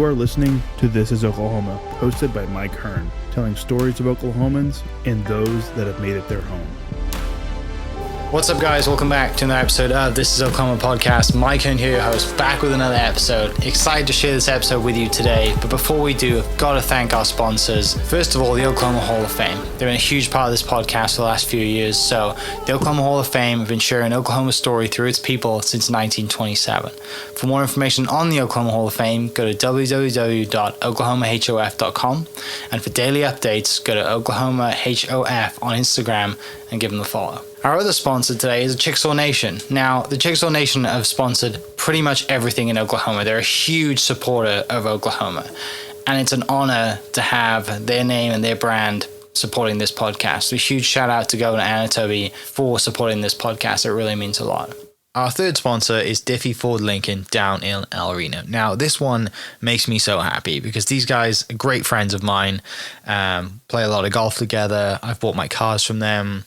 You are listening to This is Oklahoma, hosted by Mike Hearn, telling stories of Oklahomans and those that have made it their home. What's up, guys? Welcome back to another episode of This is Oklahoma podcast. Mike Hearn here, your host, back with another episode. Excited to share this episode with you today, but before we do, I've got to thank our sponsors. First of all, the Oklahoma Hall of Fame. They've been a huge part of this podcast for the last few years. So the Oklahoma Hall of Fame have been sharing Oklahoma's story through its people since 1927. For more information on the Oklahoma Hall of Fame, go to www.oklahomahof.com. And for daily updates, go to oklahomahof on Instagram and give them a follow. Our other sponsor today is the Chickasaw Nation. Now, the Chickasaw Nation have sponsored pretty much everything in Oklahoma. They're a huge supporter of Oklahoma, and it's an honor to have their name and their brand supporting this podcast. So a huge shout out to Governor Anatobi for supporting this podcast. It really means a lot. Our third sponsor is Diffie Ford Lincoln down in El Reno. Now, this one makes me so happy because these guys are great friends of mine, play a lot of golf together. I've bought my cars from them.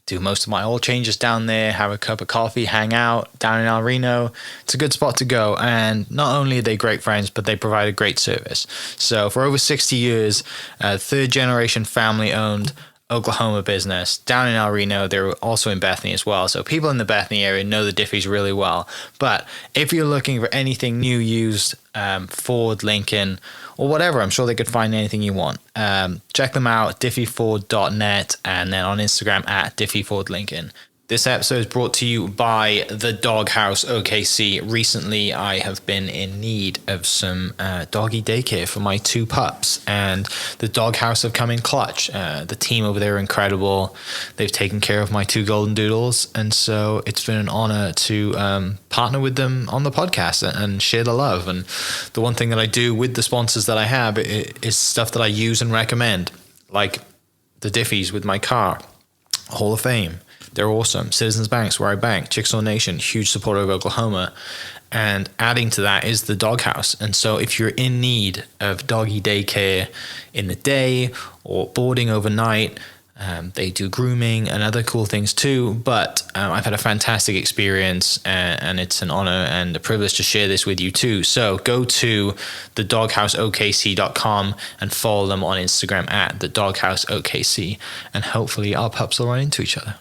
Do most of my oil changes down there, have a cup of coffee, hang out down in El Reno. It's a good spot to go. And not only are they great friends, but they provide a great service. So for over 60 years, third generation family owned Oklahoma business down in El Reno. They're also in Bethany as well. So people in the Bethany area know the Diffies really well. But if you're looking for anything new, used, Ford, Lincoln, or whatever, I'm sure they could find anything you want. Check them out, diffieford.net, and then on Instagram at diffiefordlincoln. This episode is brought to you by the Doghouse OKC. Recently, I have been in need of some doggy daycare for my two pups, and the Doghouse have come in clutch. The team over there are incredible. They've taken care of my two golden doodles, and so it's been an honor to partner with them on the podcast and share the love. And the one thing that I do with the sponsors that I have is stuff that I use and recommend, like the Diffies with my car, Hall of Fame. They're awesome. Citizens Banks, where I bank. Chickasaw Nation, huge supporter of Oklahoma. And adding to that is the Doghouse. And so if you're in need of doggy daycare in the day or boarding overnight, they do grooming and other cool things too. But I've had a fantastic experience, and it's an honor and a privilege to share this with you too. So go to thedoghouseokc.com and follow them on Instagram at thedoghouseokc. And hopefully our pups will run into each other.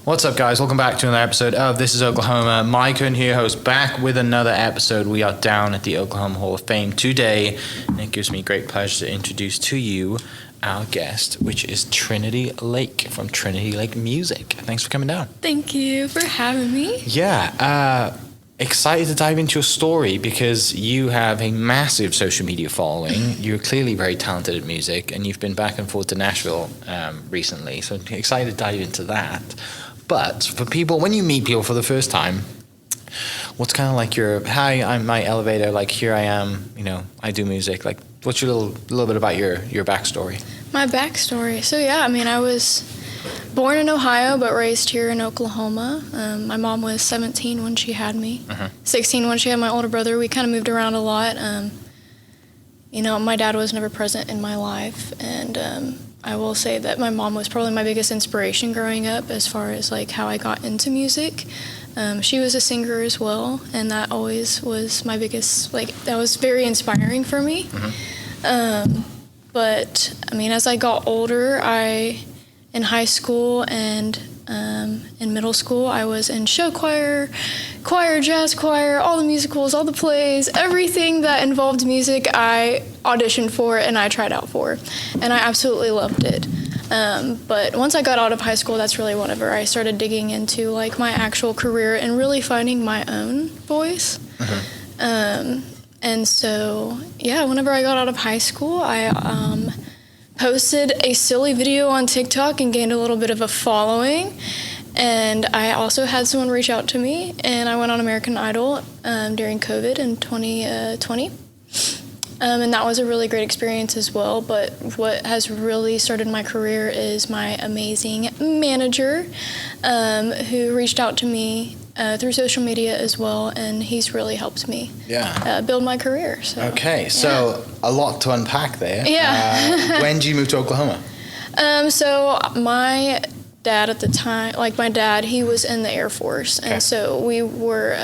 What's up, guys? Welcome back to another episode of This is Oklahoma. Mike Hearn here, host, back with another episode. We are down at the Oklahoma Hall of Fame today, and it gives me great pleasure to introduce to you our guest, which is Trinity Lake from Trinity Lake Music. Thanks for coming down. Thank you for having me. Yeah, excited to dive into your story because you have a massive social media following. You're clearly very talented at music, and you've been back and forth to Nashville recently, so I'm excited to dive into that. But for people, when you meet people for the first time, what's kind of like your, hi, I'm my elevator, like here I am, I do music. Like, what's your little bit about your backstory? My backstory. So yeah, I was born in Ohio, but raised here in Oklahoma. My mom was 17 when she had me, 16 when she had my older brother. We kind of moved around a lot. My dad was never present in my life, and I will say that my mom was probably my biggest inspiration growing up as far as like how I got into music. She was a singer as well, and that always was my biggest, that was very inspiring for me. But as I got older, in high school and in middle school, I was in show choir, jazz choir, all the musicals, all the plays, everything that involved music I auditioned for and I tried out for, and I absolutely loved it. But once I got out of high school, that's really whenever I started digging into my actual career and really finding my own voice. And so, yeah, whenever I got out of high school, I posted a silly video on TikTok and gained a little bit of a following. And I also had someone reach out to me, and I went on American Idol during COVID in 2020. And that was a really great experience as well. But what has really started my career is my amazing manager, who reached out to me through social media as well, and he's really helped me build my career. So, okay, so a lot to unpack there. Yeah. When did you move to Oklahoma? So my dad at the time, he was in the Air Force, and so we were,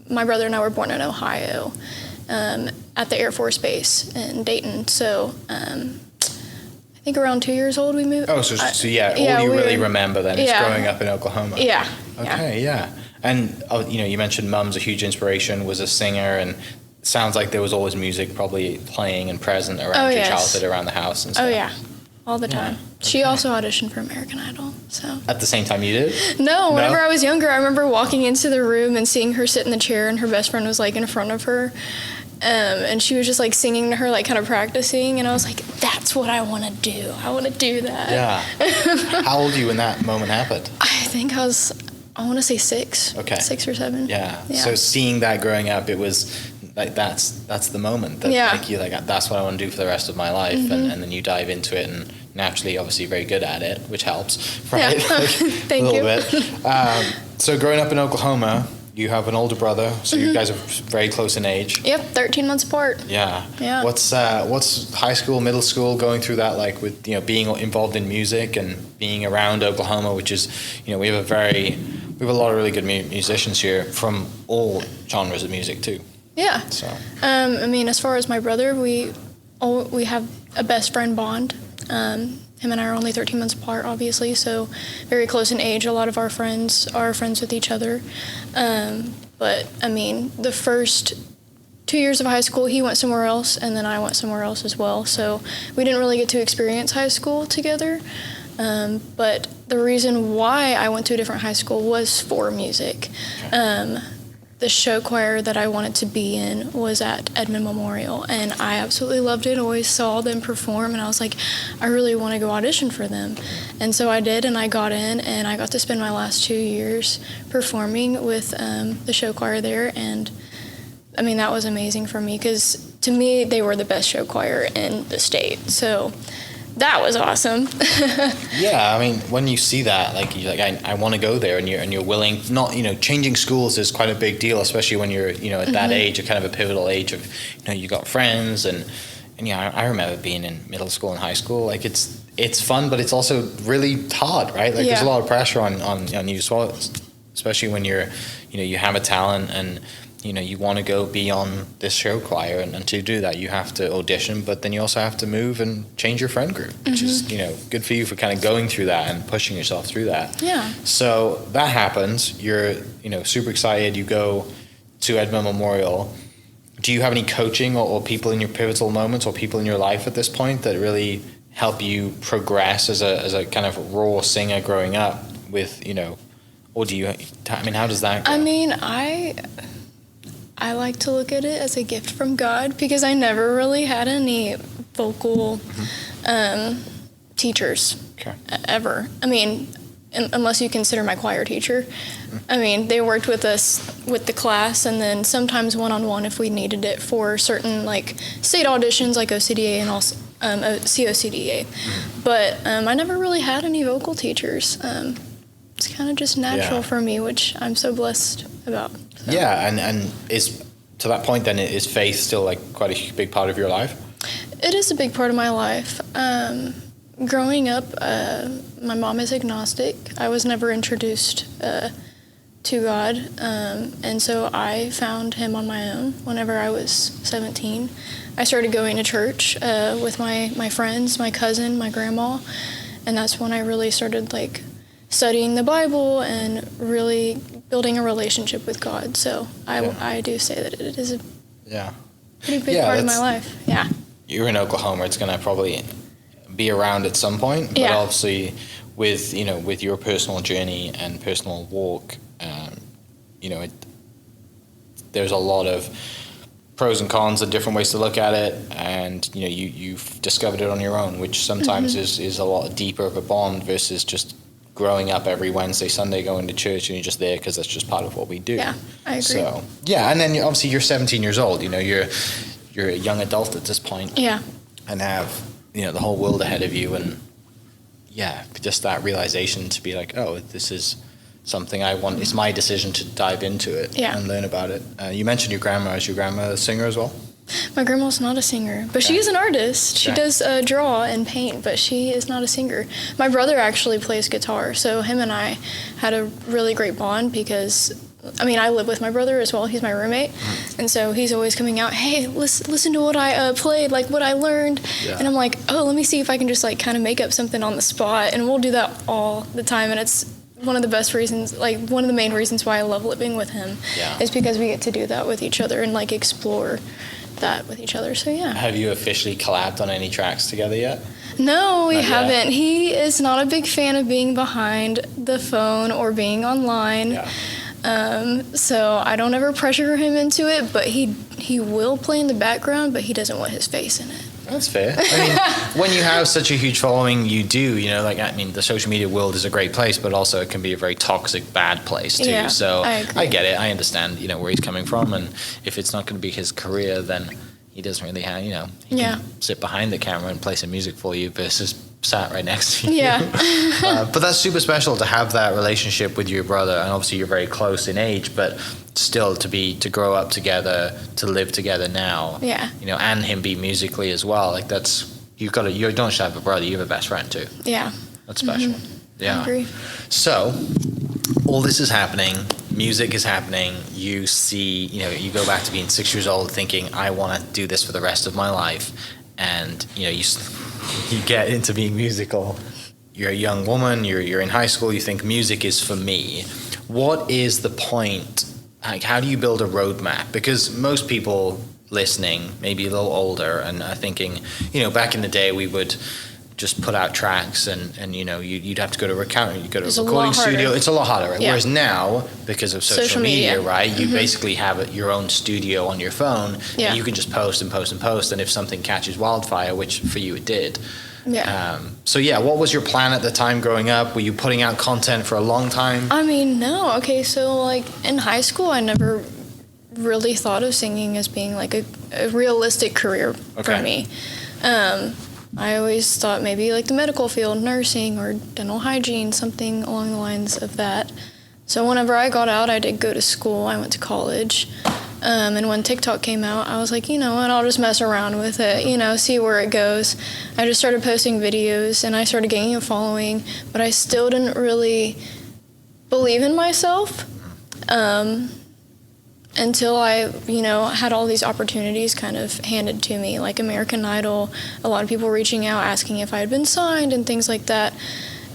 my brother and I were born in Ohio. at the Air Force Base in Dayton. So I think around 2 years old we moved. Oh, so all you really remember then is growing up in Oklahoma. Yeah. Okay, yeah. And you mentioned Mum's a huge inspiration, was a singer, and it sounds like there was always music probably playing and present around your childhood, around the house and stuff. Oh yeah, all the time. She also auditioned for American Idol. So at the same time you did? No, whenever I was younger, I remember walking into the room and seeing her sit in the chair, and her best friend was like in front of her. And she was just like singing to her, like kind of practicing, and I was like, that's what I want to do. I want to do that. Yeah. How old were you when that moment happened? I think I want to say 6. Okay. 6 or 7. Yeah. So seeing that growing up, it was like, that's the moment that like, you're like, that's what I want to do for the rest of my life. Mm-hmm. And then you dive into it, and naturally, obviously very good at it, which helps, right? Yeah. Thank you. A little bit. So growing up in Oklahoma, you have an older brother, so you guys are very close in age. Yep, 13 months apart. Yeah. Yeah. What's high school, middle school, going through that like with being involved in music and being around Oklahoma, which is we have a lot of really good musicians here from all genres of music too. Yeah. So. I mean, as far as my brother, we have a best friend bond. Him and I are only 13 months apart, obviously, so very close in age. A lot of our friends are friends with each other. But, I mean, the first 2 years of high school, he went somewhere else, and then I went somewhere else as well. So we didn't really get to experience high school together. But the reason why I went to a different high school was for music. The show choir that I wanted to be in was at Edmond Memorial, and I absolutely loved it. Always saw them perform, and I was like, I really want to go audition for them. And so I did, and I got in, and I got to spend my last 2 years performing with the show choir there. And I mean, that was amazing for me, because to me, they were the best show choir in the state. So that was awesome. Yeah, I mean, when you see that, like you're like, I want to go there, and you're willing. Not changing schools is quite a big deal, especially when you're at that age, kind of a pivotal age of you got friends, and I remember being in middle school and high school. Like it's fun, but it's also really hard, right? Like there's a lot of pressure on you, especially when you have a talent and you want to go be on this show choir, and to do that you have to audition, but then you also have to move and change your friend group, which is good for you for kind of going through that and pushing yourself through that. Yeah. So that happens. You're super excited. You go to Edmond Memorial. Do you have any coaching or people in your pivotal moments or people in your life at this point that really help you progress as a kind of raw singer growing up with or do you? I mean, how does that go? I mean, I like to look at it as a gift from God, because I never really had any vocal teachers ever. I mean, unless you consider my choir teacher. I mean, they worked with us with the class, and then sometimes one-on-one if we needed it for certain like state auditions like OCDA and also COCDA. But I never really had any vocal teachers. It's kind of just natural for me, which I'm so blessed about. So. Yeah, and is to that point then, is faith still like quite a big part of your life? It is a big part of my life. Growing up, my mom is agnostic. I was never introduced to God, and so I found him on my own whenever I was 17. I started going to church with my friends, my cousin, my grandma, and that's when I really started like studying the Bible and really building a relationship with God. So I do say that it is a pretty big part of my life. Yeah. You're in Oklahoma. It's going to probably be around at some point, but obviously with your personal journey and personal walk, there's a lot of pros and cons and different ways to look at it, and you've discovered it on your own, which sometimes is a lot deeper of a bond versus just growing up every Wednesday, Sunday, going to church, and you're just there because that's just part of what we do. Yeah, I agree. So and then obviously you're 17 years old. You're a young adult at this point. Yeah. And have the whole world ahead of you, and just that realization to be like, oh, this is something I want. It's my decision to dive into it and learn about it. You mentioned your grandma. Is your grandma a singer as well? My grandma's not a singer, but she is an artist. She does draw and paint, but she is not a singer. My brother actually plays guitar, so him and I had a really great bond because I mean, I live with my brother as well. He's my roommate. And so he's always coming out, hey, listen to what I played, like what I learned. Yeah. And I'm like, oh, let me see if I can just like kind of make up something on the spot. And we'll do that all the time. And it's one of the best reasons, like one of the main reasons why I love living with him is because we get to do that with each other and like explore that with each other. So yeah. Have you officially collabed on any tracks together yet? No, we Not yet. haven't. He is not a big fan of being behind the phone or being online. Yeah. So I don't ever pressure him into it, but he will play in the background, but he doesn't want his face in it. That's fair. I mean, when you have such a huge following, you do, like, I mean, the social media world is a great place, but also it can be a very toxic, bad place too. Yeah, So I agree. I get it. I understand, where he's coming from. And if it's not going to be his career, then he doesn't really have, he can sit behind the camera and play some music for you versus sat right next to you. Yeah. But that's super special to have that relationship with your brother. And obviously you're very close in age, but still to grow up together, to live together now. Yeah. And him be musically as well. Like you don't just have a brother, you have a best friend too. Yeah. That's special. Yeah. I agree. So all this is happening, music is happening, you see, you go back to being 6 years old thinking, I want to do this for the rest of my life. And, you get into being musical. You're a young woman, you're in high school, you think music is for me. What is the point? Like, how do you build a roadmap? Because most people listening, maybe a little older, and are thinking, back in the day we would just put out tracks and you'd have to go to you go to a recording studio. It's a lot harder, right? Yeah. Whereas now, because of social media, right, you basically have your own studio on your phone. Yeah. And you can just post and post and post, and if something catches wildfire, which for you it did. Yeah. What was your plan at the time growing up? Were you putting out content for a long time? I mean, no. Okay, so like in high school, I never really thought of singing as being like a realistic career for me. I always thought maybe like the medical field, nursing or dental hygiene, something along the lines of that. So whenever I got out, I did go to school. I went to college. And when TikTok came out, I was like, you know what, I'll just mess around with it, see where it goes. I just started posting videos and I started gaining a following, but I still didn't really believe in myself until I, had all these opportunities kind of handed to me, like American Idol, a lot of people reaching out, asking if I had been signed and things like that.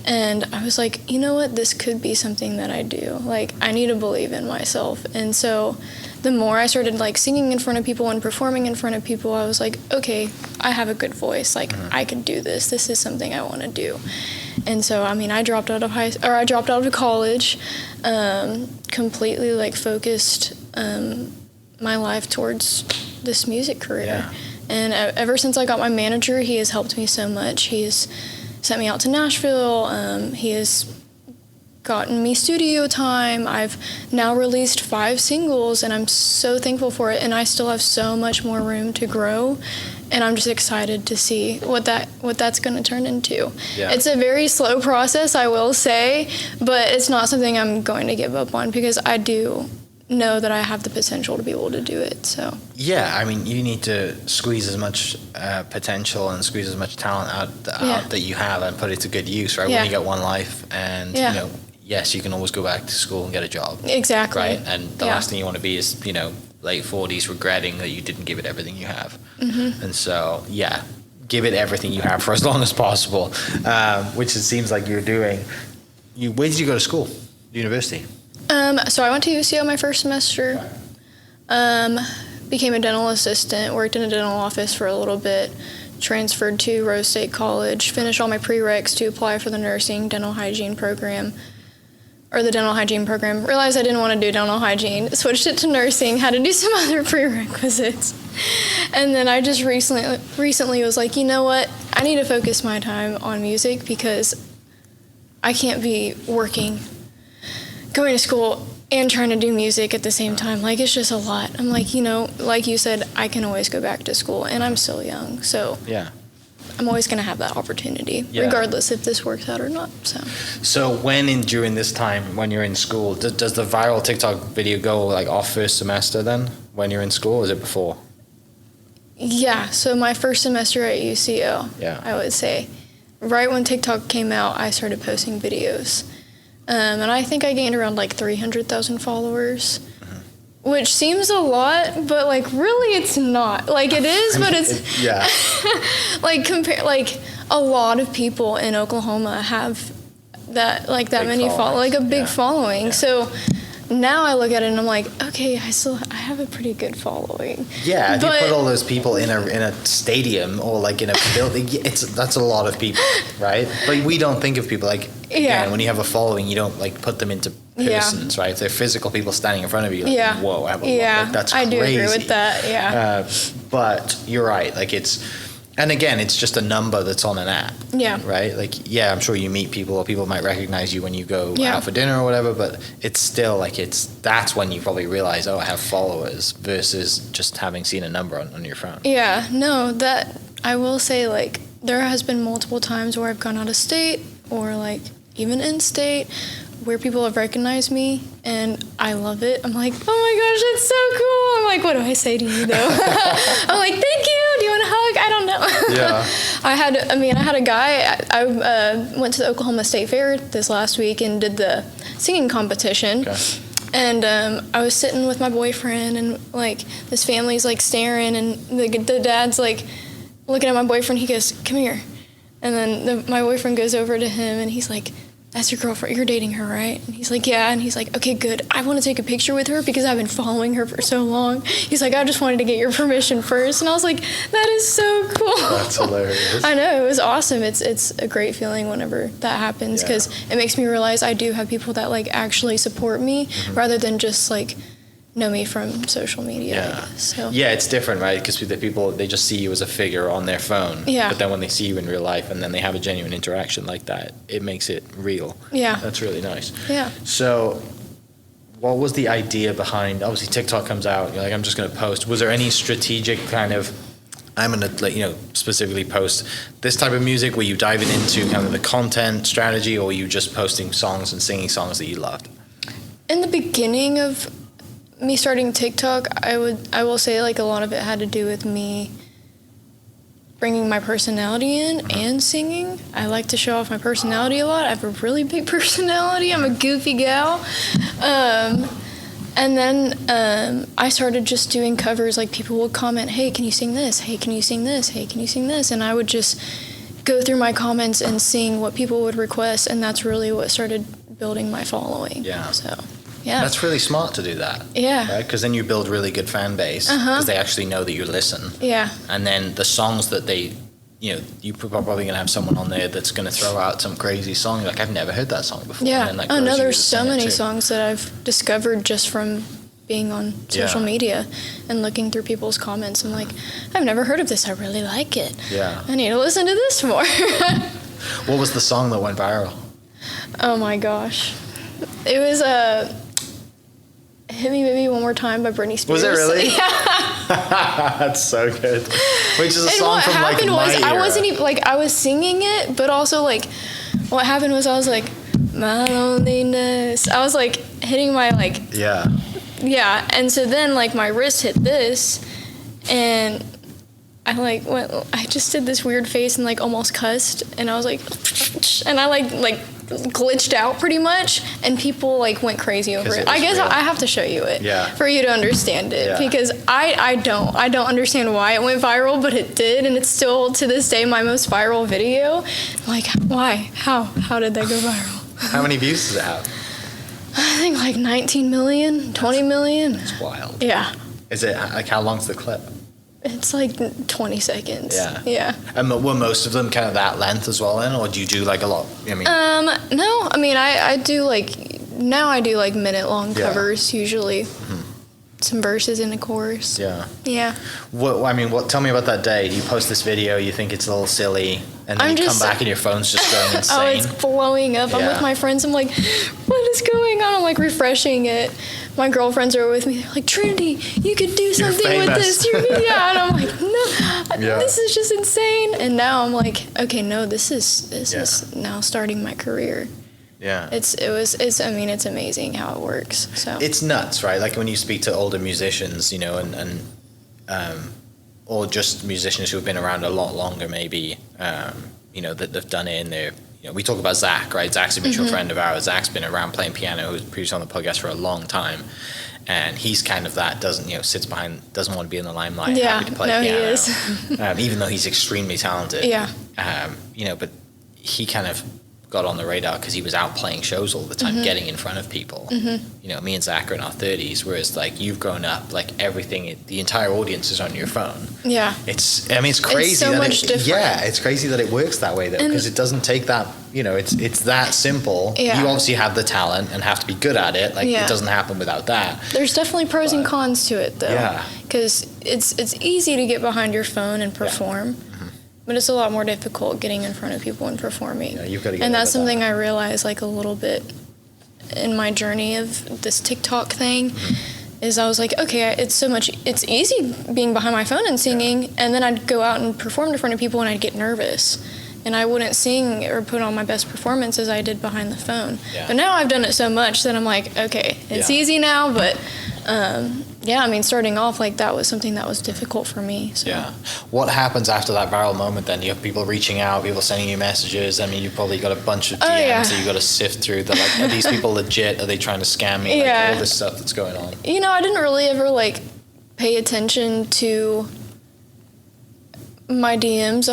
And I was like, you know what, this could be something that I do. Like, I need to believe in myself. And so the more I started like singing in front of people and performing in front of people, I was like, okay, I have a good voice. Like, I could do this. This is something I want to do. And so, I mean, I dropped out of college, completely like focused my life towards this music career. Yeah. And ever since I got my manager, he has helped me so much. He has sent me out to Nashville. He has gotten me studio time. I've now released 5 singles, and I'm so thankful for it. And I still have so much more room to grow. And I'm just excited to see what that's going to turn into. Yeah. It's a very slow process, I will say, but it's not something I'm going to give up on because I do know that I have the potential to be able to do it. So yeah, I mean, you need to squeeze as much potential and squeeze as much talent out that you have and put it to good use, right? Yeah. When you get one life, and yes, you can always go back to school and get a job. Exactly. Right, and the last thing you want to be is late 40s regretting that you didn't give it everything you have. And so give it everything you have for as long as possible, which it seems like you're doing. Where did you go to school? University? So I went to UCO my first semester, became a dental assistant, worked in a dental office for a little bit, transferred to Rose State College, finished all my prereqs to apply for the nursing dental hygiene program, realized I didn't want to do dental hygiene, switched it to nursing, had to do some other prerequisites. And then I just recently was like, you know what, I need to focus my time on music because I can't be going to school and trying to do music at the same time. Like, it's just a lot. I'm like, like you said, I can always go back to school, and I'm still young, so I'm always going to have that opportunity, regardless if this works out or not. So during this time, when you're in school, does the viral TikTok video go like off first semester then, when you're in school, or is it before? Yeah, so my first semester at UCO, I would say, right when TikTok came out, I started posting videos. And I think I gained around like 300,000 followers, which seems a lot, but like really it's not. Like it is, but it's Yeah. like a lot of people in Oklahoma have that Big many followings. like a big Yeah. following. Yeah. So now I look at it and I'm like, okay, I have a pretty good following. Yeah, if But- you put all those people in a stadium or like in a building, that's a lot of people, right? But we don't think of people like again, when you have a following, you don't like put them into persons, right? If they're physical people standing in front of you, like, Yeah. whoa, I have a lot. Yeah, Like, that's I crazy. do agree with that. Yeah. But you're right, like and again, it's just a number that's on an app. Yeah. Right? Like, yeah, I'm sure you meet people or people might recognize you when you go Yeah. out for dinner or whatever, but it's still like that's when you probably realize, oh, I have followers versus just having seen a number on your phone. Yeah, no, that I will say, like, there has been multiple times where I've gone out of state or like even in state where people have recognized me and I love it. I'm like, oh my gosh, that's so cool. I'm like, what do I say to you though? I'm like, thank you. Do you want a hug? I don't know. Yeah. I had a guy, I went to the Oklahoma State Fair this last week and did the singing competition. Okay. And I was sitting with my boyfriend and like this family's like staring and the dad's like looking at my boyfriend. He goes, come here. And then my boyfriend goes over to him and he's like, that's your girlfriend, you're dating her, right? And he's like, yeah. And he's like, okay, good. I want to take a picture with her because I've been following her for so long. He's like, I just wanted to get your permission first. And I was like, that is so cool. That's hilarious. I know, it was awesome. It's a great feeling whenever that happens because it makes me realize I do have people that like actually support me rather than just like know me from social media. I guess. So Yeah, it's different, right? Because the people, they just see you as a figure on their phone. Yeah. But then when they see you in real life and then they have a genuine interaction like that, it makes it real. Yeah. That's really nice. Yeah. So what was the idea behind, obviously TikTok comes out, you're like, I'm just going to post. Was there any strategic kind of, I'm going to specifically post this type of music? Were you diving into kind of the content strategy, or were you just posting songs and singing songs that you loved? in the beginning of me starting TikTok, I will say like a lot of it had to do with me bringing my personality in and singing. I like to show off my personality a lot. I have a really big personality. I'm a goofy gal. And then I started just doing covers. Like people would comment, hey, can you sing this? Hey, can you sing this? Hey, can you sing this? And I would just go through my comments and sing what people would request. And that's really what started building my following. Yeah. So, yeah. That's really smart to do that. Yeah. Right? Because then you build really good fan base because they actually know that you listen. Yeah. And then the songs that they, you're probably going to have someone on there that's going to throw out some crazy song. You're like, I've never heard that song before. Yeah. And then that Oh, grows no, you there's to so sing it many too. songs that I've discovered just from being on social Yeah. media and looking through people's comments. I'm like, I've never heard of this. I really like it. Yeah. I need to listen to this more. What was the song that went viral? Oh my gosh. It was Hit Me Baby One More Time by Britney Spears. Was it really? Yeah. That's so good. Which is a And song what from like happened my was era. I wasn't even like I was singing it, but also like what happened was I was like my loneliness. I was like hitting my like Yeah. yeah, and so then like my wrist hit this, and I like went. I just did this weird face and like almost cussed, and I was like, and I like glitched out pretty much, and people like went crazy over 'Cause it. it I was guess real. I have to show you it Yeah. for you to understand it Yeah. because I don't understand why it went viral, but it did, and it's still to this day my most viral video. Like why? How did that go viral? How many views does it have? I think like 19 million, 20 million. It's wild. Yeah. Is it like how long's the clip? It's like 20 seconds. Yeah. Yeah. And were most of them kind of that length as well then, or do you do like a lot? I mean, No, I mean, I do like, now I do like minute-long Yeah. covers usually. Some verses in a chorus. yeah. Yeah. Tell me about that day. You post this video, you think it's a little silly, and then I'm you come just- back and your phone's just going insane. Oh, it's blowing up. I'm Yeah. with my friends. I'm like, what is going on? I'm like refreshing it. My girlfriends are with me. They're like, Trinity, you could do something with famous. this. Yeah. And I'm like, no, Yeah. this is just insane. And now I'm like, okay, no, this is Yeah. now starting my career. Yeah. It's amazing how it works. So It's nuts, right? Like when you speak to older musicians, or just musicians who have been around a lot longer, maybe, that they've done it in their, we talk about Zach, right? Zach's a mutual friend of ours. Zach's been around playing piano, who's produced on the podcast for a long time. And he's kind of that, sits behind, doesn't want to be in the limelight, happy to play piano. He is. Even though he's extremely talented. Yeah. But he kind of got on the radar because he was out playing shows all the time, getting in front of people. Me and Zach are in our 30s, whereas like you've grown up, like everything, the entire audience is on your phone. Yeah. It's crazy. It's so much different. Yeah, it's crazy that it works that way though, because it doesn't take that, it's that simple. Yeah. You obviously have the talent and have to be good at it. Like it doesn't happen without that. There's definitely pros and cons to it though. Yeah. Because it's easy to get behind your phone and perform. But it's a lot more difficult getting in front of people and performing. Yeah, you've got to get and that's something that. I realized like a little bit in my journey of this TikTok thing. Is I was like, okay, it's easy being behind my phone and singing, and then I'd go out and perform in front of people and I'd get nervous. And I wouldn't sing or put on my best performance as I did behind the phone. Yeah. But now I've done it so much that I'm like, okay, it's easy now, but starting off like that was something that was difficult for me. So. Yeah. What happens after that viral moment then? You have people reaching out, people sending you messages. I mean, you've probably got a bunch of DMs that you've got to sift through. They're like, are these people legit? Are they trying to scam me? Like all this stuff that's going on. I didn't really ever like pay attention to my DMs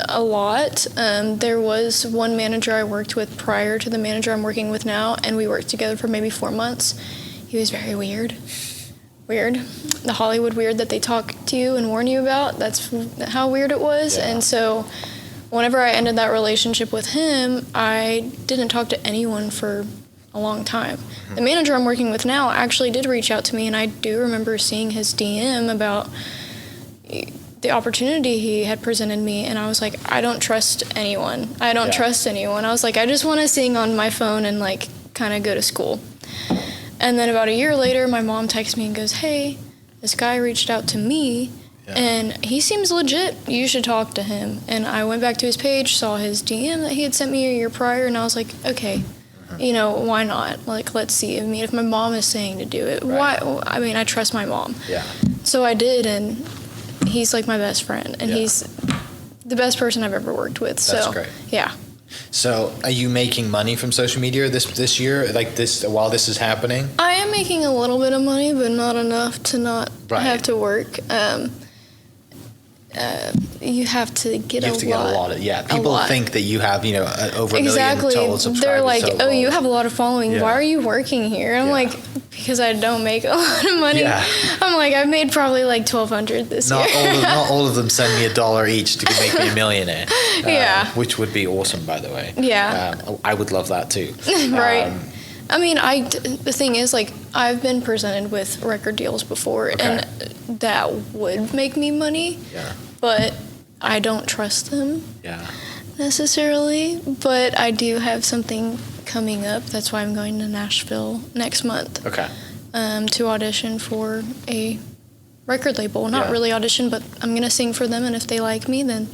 a lot. There was one manager I worked with prior to the manager I'm working with now, and we worked together for maybe 4 months. He was very weird. The Hollywood weird that they talk to you and warn you about, that's how weird it was. Yeah. And so whenever I ended that relationship with him, I didn't talk to anyone for a long time. The manager I'm working with now actually did reach out to me, and I do remember seeing his DM about the opportunity he had presented me, and I was like, I don't trust anyone. I was like, I just want to sing on my phone and like kind of go to school. And then about a year later, my mom texts me and goes, hey, this guy reached out to me, and he seems legit. You should talk to him. And I went back to his page, saw his DM that he had sent me a year prior, and I was like, okay, why not? Like, let's see. I mean, if my mom is saying to do it, why? I mean, I trust my mom. Yeah. So I did, and he's like my best friend, and he's the best person I've ever worked with. That's great. Yeah. So, are you making money from social media this year? Like this, while this is happening? I am making a little bit of money, but not enough to not have to work. You have to get a lot. People think that you have, over a million total subscribers. They're like, oh, you have a lot of following. Why are you working here? I'm like, because I don't make a lot of money. Yeah. I'm like, I've made probably like $1,200 this year. Not all of them send me $1 each to make me a millionaire. Which would be awesome, by the way. Yeah. I would love that too. Right. I mean, the thing is, like, I've been presented with record deals before, and that would make me money. Yeah. But I don't trust them. Yeah. Necessarily. But I do have something coming up. That's why I'm going to Nashville next month. Okay. To audition for a record label. Not really audition, but I'm going to sing for them, and if they like me, then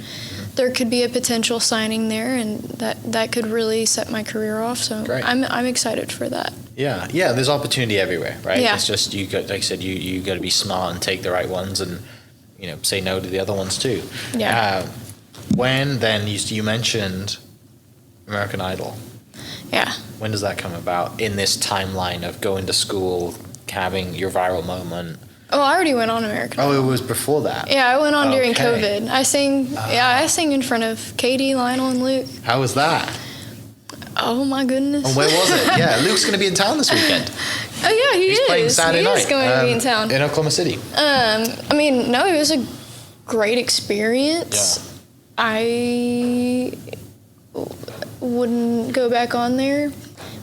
there could be a potential signing there, and that could really set my career off. So I'm excited for that. Yeah, there's opportunity everywhere, right? Yeah. It's just like I said, you got to be smart and take the right ones, and say no to the other ones too. Yeah. When then you mentioned American Idol. Yeah. When does that come about in this timeline of going to school, having your viral moment? Oh, I already went on American Idol. Oh, it was before that? Yeah, I went on during COVID. I sang in front of Katie, Lionel, and Luke. How was that? Oh, my goodness. And where was it? Yeah, Luke's going to be in town this weekend. Oh, yeah, He's playing Saturday night. He is going to be in town. In Oklahoma City. I mean, no, it was a great experience. Yeah. I wouldn't go back on there.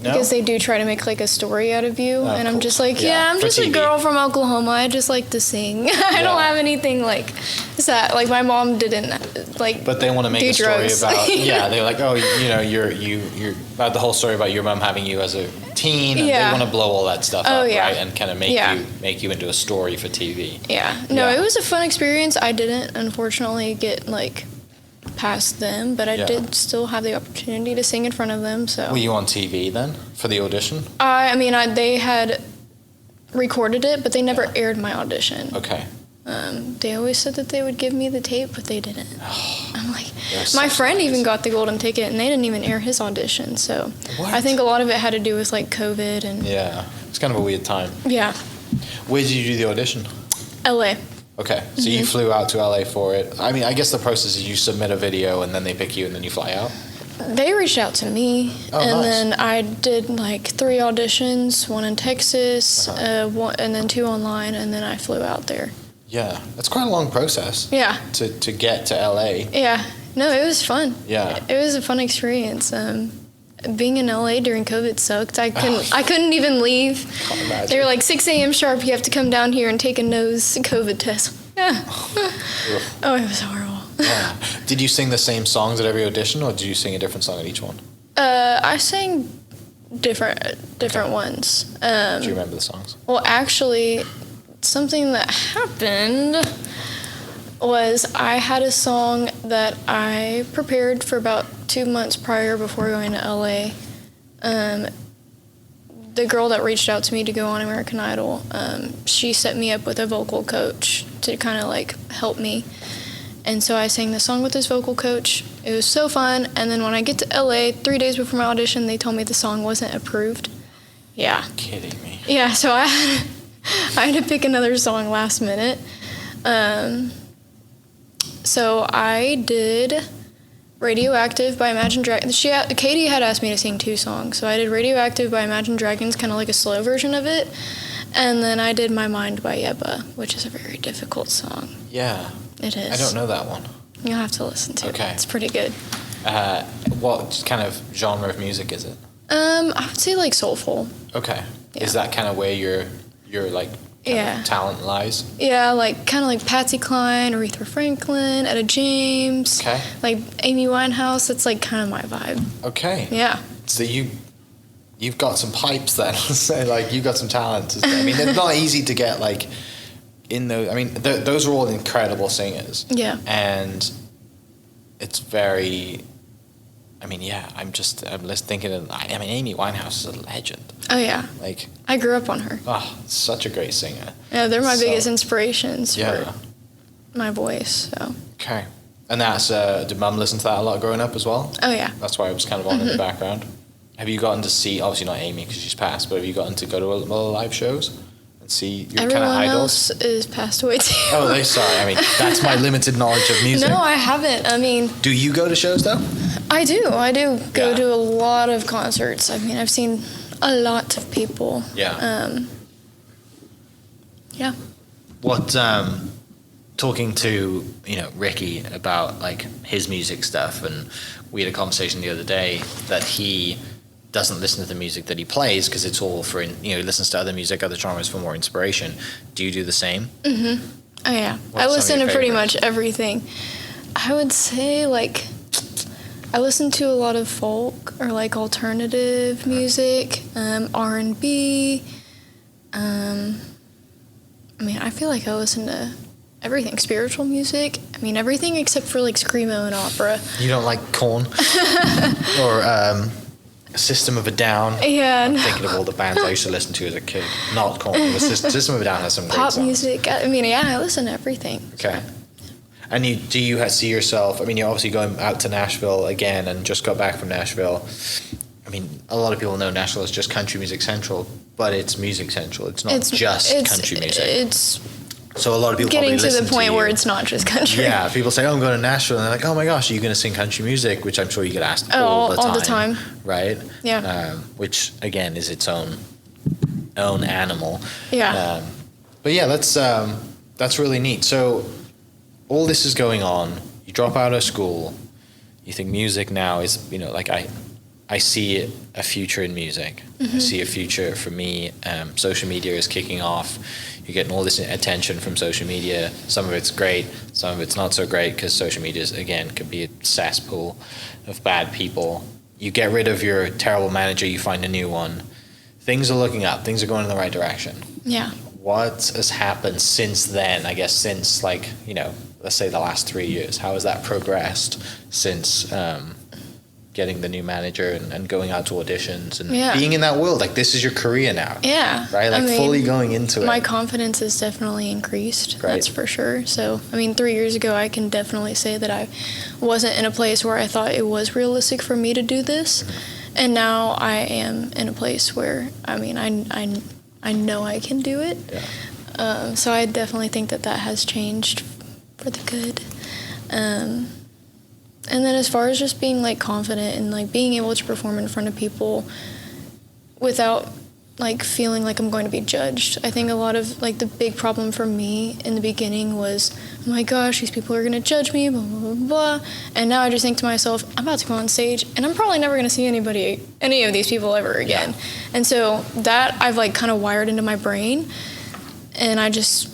Because they do try to make like a story out of you, and I'm just like, I'm just a girl from Oklahoma. I just like to sing. I don't have anything like that. Like my mom didn't like. But they want to make a story about. They're like, oh, you're about the whole story about your mom having you as a teen, and they want to blow all that stuff up, right, and kind of make you into a story for TV. Yeah, no, it was a fun experience. I didn't unfortunately get like past them, but I did still have the opportunity to sing in front of them. So were you on TV then for the audition? I mean, they had recorded it, but they never aired my audition. Okay. They always said that they would give me the tape, but they didn't. I'm like, That's my such friend nice. even got the golden ticket, and they didn't even air his audition. So What? I think a lot of it had to do with like COVID and Yeah, it's kind of a weird time. yeah, Where did you do the audition? LA. Okay, so you flew out to LA for it. I mean, I guess the process is you submit a video and then they pick you and then you fly out. They reached out to me, Oh, and nice. then I did like 3 auditions, 1 in Texas, one, and then 2 online, and then I flew out there. Yeah, that's quite a long process Yeah, to get to LA. yeah. No, it was fun. Yeah. It was a fun experience. Being in LA during COVID sucked. I couldn't even leave. Can't imagine. They were like 6 a.m. sharp. You have to come down here and take a nose COVID test. Yeah. Oh, it was horrible. Yeah. Did you sing the same songs at every audition, or did you sing a different song at each one? I sang different ones. Do you remember the songs? Well, actually, something that happened was I had a song that I prepared for about 2 months prior before going to LA. The girl that reached out to me to go on American Idol, she set me up with a vocal coach to kind of like help me. And so I sang the song with this vocal coach. It was so fun. And then when I get to LA, 3 days before my audition, they told me the song wasn't approved. Yeah. Kidding me. Yeah, so I had to pick another song last minute. So I did Radioactive by Imagine Dragons. Katie had asked me to sing 2 songs. So I did Radioactive by Imagine Dragons, kind of like a slow version of it. And then I did My Mind by Yebba, which is a very difficult song. Yeah. It is. I don't know that one. You'll have to listen to Okay. it. It's pretty good. What kind of genre of music is it? I would say like soulful. Okay. Yeah. Is that kind of where your like kind Yeah. of talent lies? Yeah, like kind of like Patsy Cline, Aretha Franklin, Etta James. Okay. Like Amy Winehouse. That's like kind of my vibe. Okay. Yeah. So you've got some pipes then. So like you've got some talent. I mean, it's not easy to get like in those. I mean, those are all incredible singers. Yeah. And it's very. I mean, yeah. I'm just thinking of. I mean, Amy Winehouse is a legend. Oh yeah. Like, I grew up on her. oh, such a great singer. Yeah, they're my So- biggest inspirations Yeah. for my voice. So. Okay. And that's did Mum listen to that a lot growing up as well? Oh yeah. That's why it was kind of on in the background. Have you gotten to see, obviously not Amy because she's passed, but have you gotten to go to a lot of live shows and see your kind of Everyone idols? else is passed away too. Oh, sorry. I mean, that's my limited knowledge of music. No, I haven't. I mean, Do you go to shows though? I do. Go Yeah. to a lot of concerts. I mean, I've seen a lot of people. Yeah. Yeah. What, talking to, Ricky about like his music stuff, and we had a conversation the other day that he doesn't listen to the music that he plays because it's all for, he listens to other music, other genres for more inspiration. Do you do the same? Oh yeah. What's I some listen of to your pretty favorites? much everything. I would say like I listen to a lot of folk or like alternative music, R&B. I mean, I feel like I listen to everything, spiritual music. I mean, everything except for like screamo and opera. You don't like Korn or System of a Down? Yeah, no. Thinking of all the bands I used to listen to as a kid. Not Korn. But System of a Down has some great Pop songs. music. I mean, yeah, I listen to everything. Okay. And do you see yourself? I mean, you're obviously going out to Nashville again, and just got back from Nashville. I mean, a lot of people know Nashville is just country music central, but it's music central. It's not just country music. It's So a lot of people getting probably to the listen point you. where it's not just country. Yeah, people say, "Oh, I'm going to Nashville," and they're like, "Oh my gosh, are you going to sing country music?" Which I'm sure you get asked all the time. Right? Yeah. Which again is its own animal. Yeah. But yeah, that's really neat. So all this is going on. You drop out of school. You think music now is, like I see a future in music. I see a future for me. Social media is kicking off. You're getting all this attention from social media. Some of it's great, some of it's not so great because social media, again, can be a cesspool of bad people. You get rid of your terrible manager, you find a new one. Things are looking up. Things are going in the right direction. Yeah. What has happened since then? I guess since let's say the last 3 years. How has that progressed since getting the new manager and going out to auditions and Yeah. being in that world. Like, this is your career now. Yeah. Right? Like, I mean, fully going into my it. confidence has definitely increased. Right. That's for sure. So, I mean, 3 years ago, I can definitely say that I wasn't in a place where I thought it was realistic for me to do this. And now I am in a place where, I mean, I know I can do it. Yeah. So I definitely think that has changed for the good. And then as far as just being like confident and like being able to perform in front of people without like feeling like I'm going to be judged. I think a lot of like the big problem for me in the beginning was, oh my gosh, these people are going to judge me, blah, blah, blah, blah. And now I just think to myself, I'm about to go on stage and I'm probably never going to see any of these people ever again. Yeah. And so that I've like kind of wired into my brain, and I just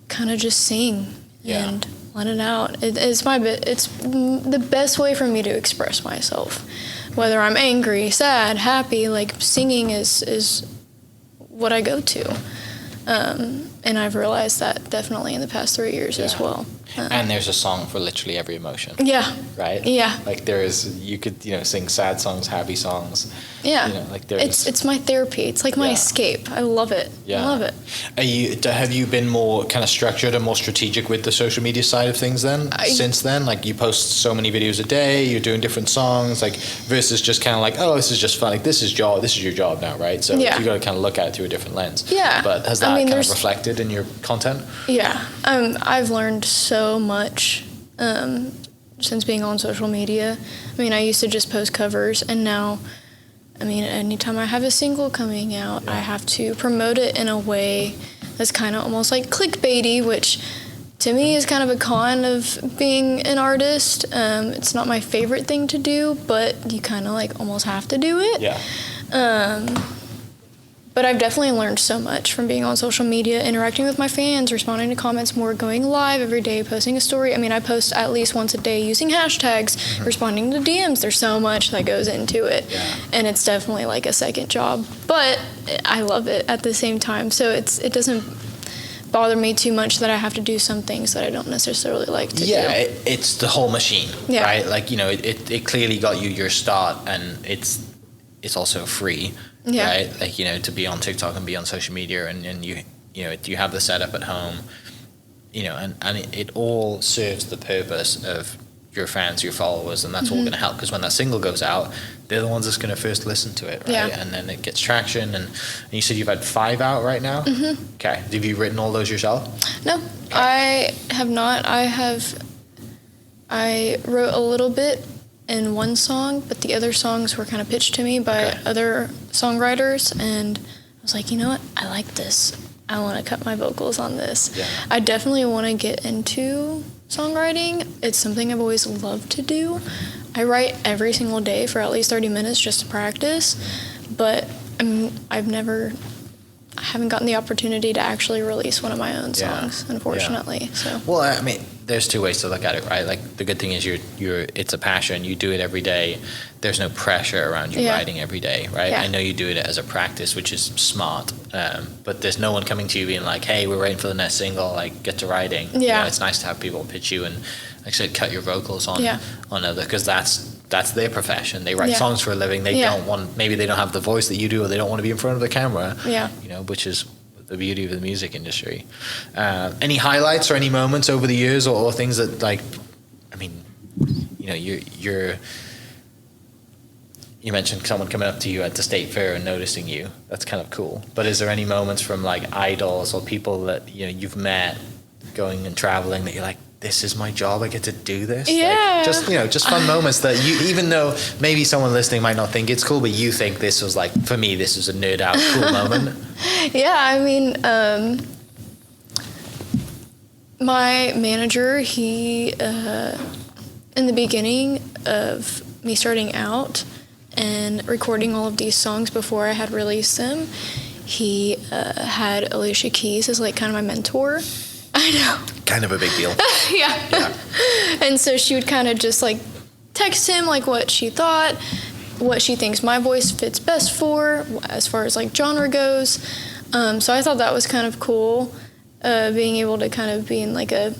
kind of just sing and let it out. It's the best way for me to express myself. Whether I'm angry, sad, happy, like singing is what I go to. And I've realized that definitely in the past 3 years as well. And there's a song for literally every emotion. Yeah. Right? Yeah. Like you could, sing sad songs, happy songs. Yeah. Like it's my therapy. It's like my escape. I love it. Yeah. I love it. Have you been more kind of structured and more strategic with the social media side of things since then? Like, you post so many videos a day, you're doing different songs, like, versus just kind of like, oh, this is just fun. Like, this is your job now, right? So you got to kind of look at it through a different lens. Yeah. But has that kind of reflected in your content? Yeah. I've learned so much since being on social media. I mean, I used to just post covers, and now, I mean, anytime I have a single coming out, I have to promote it in a way that's kind of almost like clickbaity, which to me is kind of a con of being an artist. It's not my favorite thing to do, but you kind of like almost have to do it. Yeah. But I've definitely learned so much from being on social media, interacting with my fans, responding to comments more, going live every day, posting a story. I mean, I post at least once a day using hashtags, responding to DMs. There's so much that goes into it. Yeah. And it's definitely like a second job. But I love it at the same time. So it doesn't bother me too much that I have to do some things that I don't necessarily like to do. Yeah, it's the whole machine, right? Like, it clearly got you your start, and it's also free. Yeah. Right? Like, to be on TikTok and be on social media, and you have the setup at home, and it all serves the purpose of your fans, your followers, and that's all going to help, because when that single goes out, they're the ones that's going to first listen to it, right? Yeah. And then it gets traction, and you said you've had 5 out right now? Mm-hmm. Okay. Have you written all those yourself? No, okay. I have not. I wrote a little bit in one song, but the other songs were kind of pitched to me by other songwriters, and I was like, you know what, I like this. I want to cut my vocals on this. Yeah. I definitely want to get into songwriting. It's something I've always loved to do. I write every single day for at least 30 minutes just to practice, but I haven't gotten the opportunity to actually release one of my own songs, unfortunately. Yeah. So. Well, I mean, there's 2 ways to look at it, right? Like, the good thing is it's a passion. You do it every day. There's no pressure around you writing every day, right? Yeah. I know you do it as a practice, which is smart, but there's no one coming to you being like, hey, we're waiting for the next single, like, get to writing. Yeah. It's nice to have people pitch you and, like I said, cut your vocals on other, because that's their profession. They write songs for a living. They maybe they don't have the voice that you do, or they don't want to be in front of the camera. Yeah. Which is the beauty of the music industry. Any highlights or any moments over the years, or things that, like, I mean, you mentioned someone coming up to you at the state fair and noticing you. That's kind of cool. But is there any moments from, like, idols or people that you've met going and traveling that you're like, this is my job, I get to do this? Yeah. Like, just fun moments that you, even though maybe someone listening might not think it's cool, but you think this was, like, for me, this was a nerd out cool moment. Yeah, I mean, my manager, he, in the beginning of me starting out and recording all of these songs before I had released them, he had Alicia Keys as, like, kind of my mentor. I know. Kind of a big deal. Yeah. And so she would kind of just, like, text him, like, what she thought, what she thinks my voice fits best for, as far as, like, genre goes. So I thought that was kind of cool, being able to kind of be in, like, a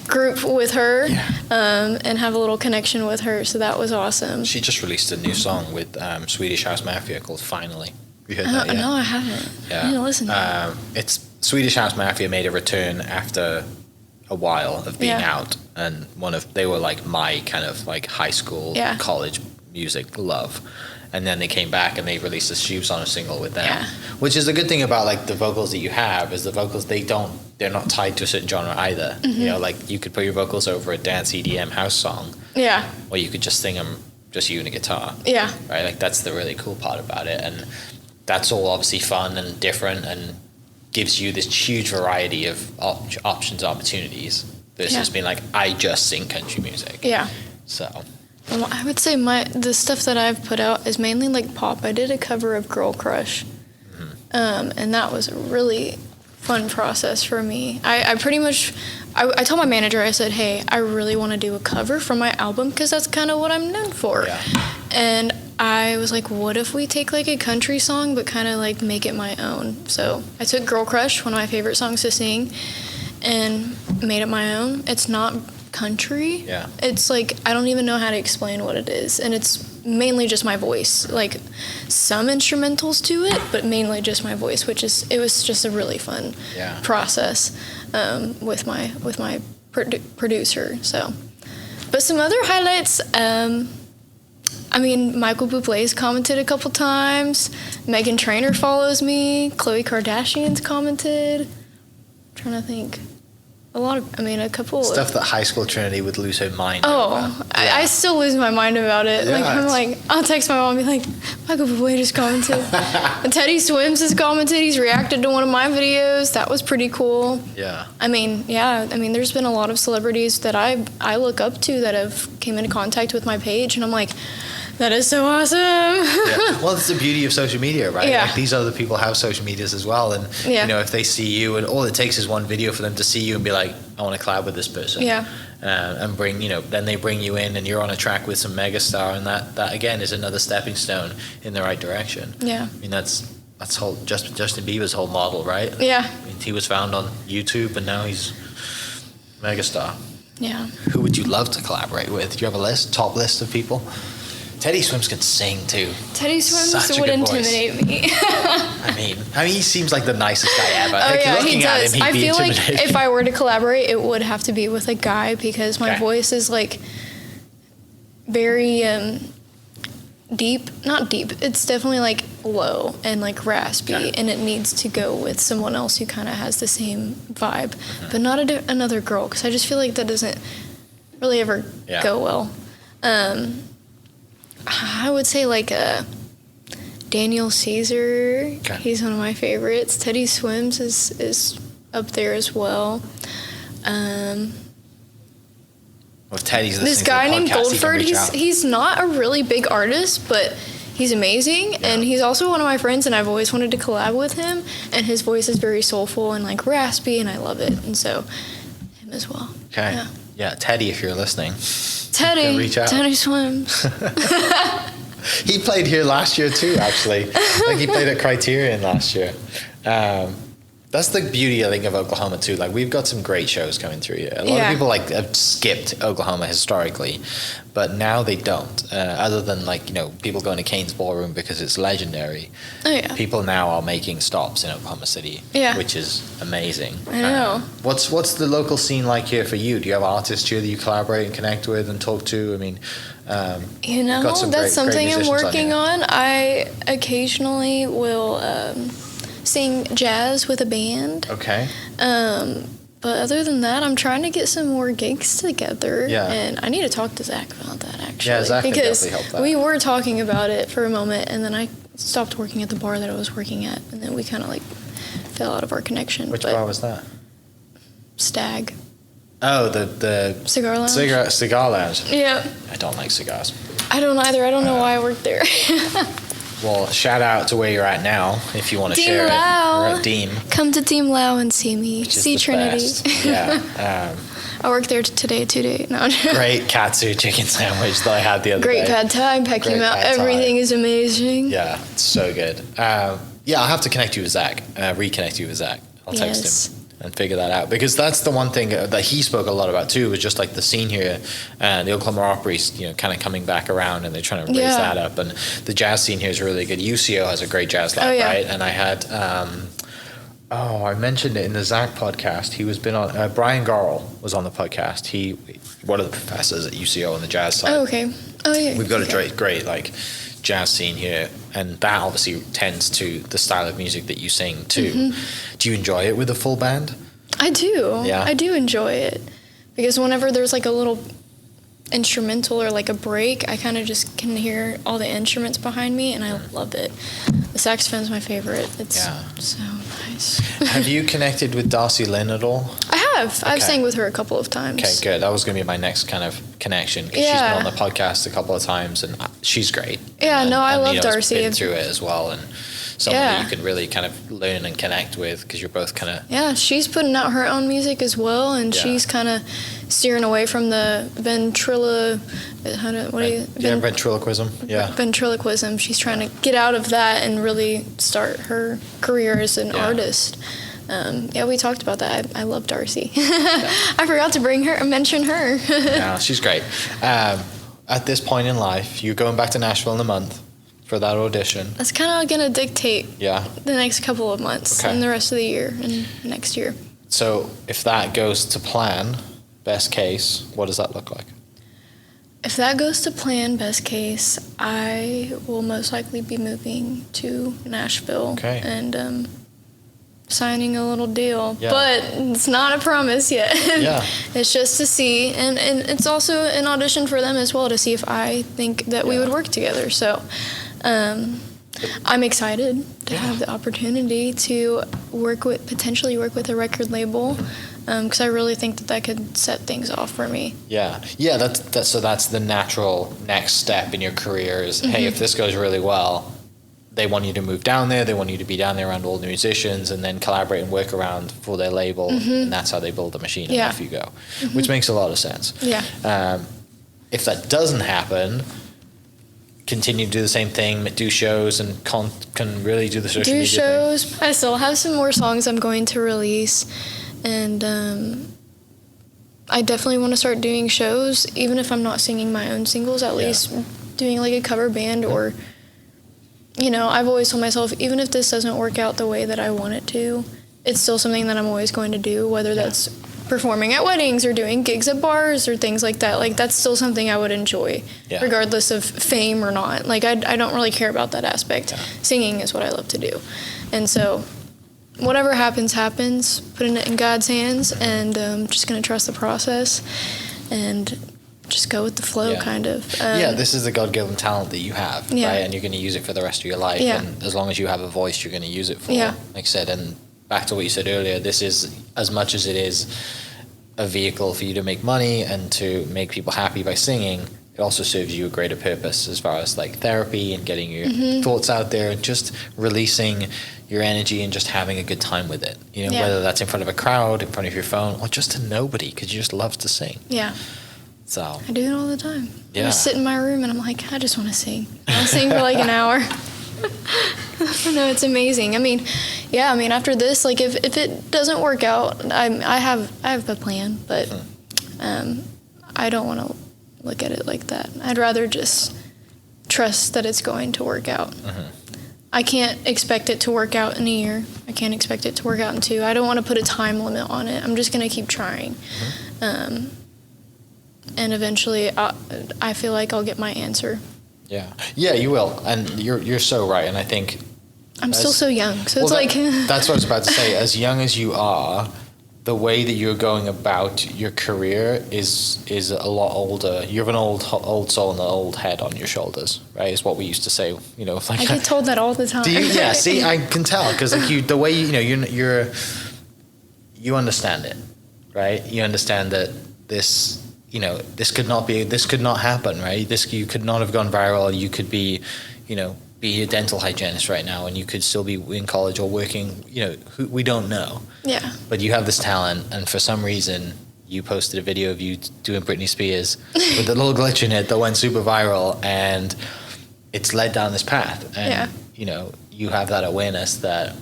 group with her, Yeah. and have a little connection with her. So that was awesome. She just released a new song with Swedish House Mafia called Finally. You heard that yet? No, I haven't. Yeah. I need to listen to it. It's Swedish House Mafia made a return after a while of being Yeah. out, and they were like my kind of like high school, Yeah. college music love. And then they came back and they released a Shoes on a single with them, Yeah. which is the good thing about like the vocals that you have is the vocals they're not tied to a certain genre either. Mm-hmm. You know, like you could put your vocals over a dance EDM house song, Yeah. or you could just sing them just you and a guitar, Yeah. right? Like that's the really cool part about it, and that's all obviously fun and different and gives you this huge variety of options, opportunities versus Yeah. being like I just sing country music. Yeah. So Well, I would say the stuff that I've put out is mainly like pop. I did a cover of Girl Crush, and that was a really fun process for me. I pretty much, I told my manager, I said, hey, I really want to do a cover for my album because that's kind of what I'm known for. Yeah. And I was like, what if we take like a country song but kind of like make it my own? So I took Girl Crush, one of my favorite songs to sing, and made it my own. It's not country. Yeah. It's like I don't even know how to explain what it is, and it's mainly just my voice, like some instrumentals to it, but mainly just my voice, it was just a really fun Yeah. process with my producer. So, but some other highlights. I mean, Michael Bublé's commented a couple times. Meghan Trainor follows me. Khloe Kardashian's commented. I'm trying to think. A couple stuff that high school Trinity would lose her mind Oh, over. I still lose my mind about it. Yeah, Like I'm it's- like, I'll text my mom and be like, Michael Bublé just commented. And Teddy Swims has commented. He's reacted to one of my videos. That was pretty cool. Yeah. There's been a lot of celebrities that I look up to that have came into contact with my page, and I'm like, that is so awesome. Yeah. Well, it's the beauty of social media, right? Yeah. Like these other people have social medias as well, and Yeah. you know, if they see you, and all it takes is one video for them to see you and be like, I want to collab with this person. Yeah. And then they bring you in, and you're on a track with some megastar, and that again is another stepping stone in the right direction. Yeah. I mean, that's Justin Bieber's whole model, right? Yeah. I mean, he was found on YouTube, and now he's megastar. Yeah. Who would you love to collaborate with? Do you have a top list of people? Teddy Swims can sing too. Teddy Swims Such a would good voice. intimidate me. I mean, he seems like the nicest guy ever. Oh Like, yeah, looking he at does. him, he'd I be feel like intimidating. if I were to collaborate, it would have to be with a guy because my Okay. voice is like very deep. Not deep. It's definitely like low and like raspy, Okay. and it needs to go with someone else who kind of has the same vibe, but not another girl because I just feel like that doesn't really ever Yeah. go well. I would say like Daniel Caesar. Okay. He's one of my favorites. Teddy Swims is up there as well. Well, if Teddy's listening This to the guy named podcast, he can Goldford, reach out. he's not a really big artist, but he's amazing, and he's also one of my friends, and I've always wanted to collab with him, and his voice is very soulful and like raspy, and I love it, and so him as well. Okay. Yeah, Teddy, if you're listening. Teddy, reach out. Teddy Swims. He played here last year too, actually. Like he played at Criterion last year. That's the beauty, I think, of Oklahoma too. Like we've got some great shows coming through here. A lot of people like have skipped Oklahoma historically, but now they don't. Other than like people going to Kane's Ballroom because it's legendary. Oh yeah. People now are making stops in Oklahoma City, Yeah. which is amazing. I know. What's the local scene like here for you? Do you have artists here that you collaborate and connect with and talk to? I mean, got some that's something I'm musicians on working here. on. I occasionally will sing jazz with a band. Okay. But other than that, I'm trying to get some more gigs together. Yeah. And I need to talk to Zach about that, actually. Yeah, Zach can because definitely help that. we were talking about it for a moment, and then I stopped working at the bar that I was working at, and then we kind of like fell out of our connection. Which but bar was that? Stag. Oh, the Cigar Lounge? Cigar Lounge. Yeah. I don't like cigars. I don't either. I don't know why I worked there. Well, shout out to where you're at now if you want to Team share Lau. it. We're at Deem. Come to Team Lau and see me. Which is See the Trinity. best. Yeah. I work there today, 2 days. No. Great katsu chicken sandwich that I had the other Great day. pad thai, Peking Great Mount. pad thai. Everything is amazing. Yeah, it's so good. Yeah, I'll have to connect you with Zach. Reconnect you with Zach. I'll text Yes. him and figure that out, because that's the one thing that he spoke a lot about too, was just like the scene here, the Oklahoma Opry's, you know, kind of coming back around, and they're trying to raise that up, and the jazz scene here is really good. UCO has a great jazz lab, right? And I had I mentioned it in the Zach podcast. He was been on Brian Garl was on the podcast. He one of the professors at UCO on the jazz side. Oh, okay. Oh, yeah. We've got a great like jazz scene here, and that obviously tends to the style of music that you sing too. Mm-hmm. Do you enjoy it with a full band? I do. Yeah. I do enjoy it, because whenever there's like a little instrumental or like a break, I kind of just can hear all the instruments behind me, and I love it. The saxophone's my favorite. It's so nice. Have you connected with Darcy Lynn at all? I have. Okay. I've sang with her a couple of times. Okay, good. That was going to be my next kind of connection. She's been on the podcast a couple of times, and she's great. Yeah, I love Darcy. Been through it as well, and someone that you can really kind of learn and connect with, because you're both kind of... Yeah, she's putting out her own music as well, and she's kind of steering away from the ventriloquism. Yeah. Ventriloquism. She's trying to get out of that and really start her career as an artist. We talked about that. I love Darcy. I forgot to mention her. Yeah, she's great. At this point in life, you're going back to Nashville in a month for that audition. That's kind of going to dictate the next couple of months and the rest of the year and next year. So if that goes to plan, best case, what does that look like? If that goes to plan, best case, I will most likely be moving to Nashville and signing a little deal. Yeah. But it's not a promise yet. Yeah. It's just to see, and it's also an audition for them as well, to see if I think that we would work together. So I'm excited to have the opportunity to potentially work with a record label, because I really think that could set things off for me. Yeah. That's the natural next step in your career is, hey, if this goes really well, they want you to move down there, they want you to be down there around all the musicians, and then collaborate and work around for their label, and that's how they build the machine, and off you go, which makes a lot of sense. Yeah. If that doesn't happen, continue to do the same thing, do shows, and can really do the social media shows thing. I still have some more songs I'm going to release, and I definitely want to start doing shows, even if I'm not singing my own singles, at least doing like a cover band, or I've always told myself, even if this doesn't work out the way that I want it to, it's still something that I'm always going to do, whether that's performing at weddings or doing gigs at bars or things like that. Like, that's still something I would enjoy, regardless of fame or not. Like, I don't really care about that aspect. Yeah. Singing is what I love to do. And so whatever happens, putting it in God's hands, and just going to trust the process and just go with the flow, kind of. This is the God-given talent that you have, right? And you're going to use it for the rest of your life. Yeah. And as long as you have a voice, you're going to use it for, like I said. And back to what you said earlier, this is, as much as it is a vehicle for you to make money and to make people happy by singing, it also serves you a greater purpose as far as like therapy and getting your thoughts out there and just releasing your energy and just having a good time with it. Whether that's in front of a crowd, in front of your phone, or just to nobody, because you just love to sing. Yeah. So I do it all the time. I just sit in my room and I'm like, I just want to sing. I'll sing for like an hour. No, it's amazing. I mean, after this, like if it doesn't work out, I have a plan, but I don't want to look at it like that. I'd rather just trust that it's going to work out. I can't expect it to work out in a year. I can't expect it to work out in 2. I don't want to put a time limit on it. I'm just going to keep trying. And eventually, I feel like I'll get my answer. Yeah, you will, and you're so right. And I think I'm still so young, so it's like that's what I was about to say. As young as you are, the way that you're going about your career is a lot older. You have an old soul and an old head on your shoulders, right? Is what we used to say. Like I get told that all the time. Do you? Yeah. See, I can tell, because like the way you understand it, right? You understand that this. This could not happen, right? You could not have gone viral. You could be a dental hygienist right now, and you could still be in college or working, we don't know. Yeah. But you have this talent, and for some reason, you posted a video of you doing Britney Spears with a little glitch in it that went super viral, and it's led down this path. And, you have that awareness that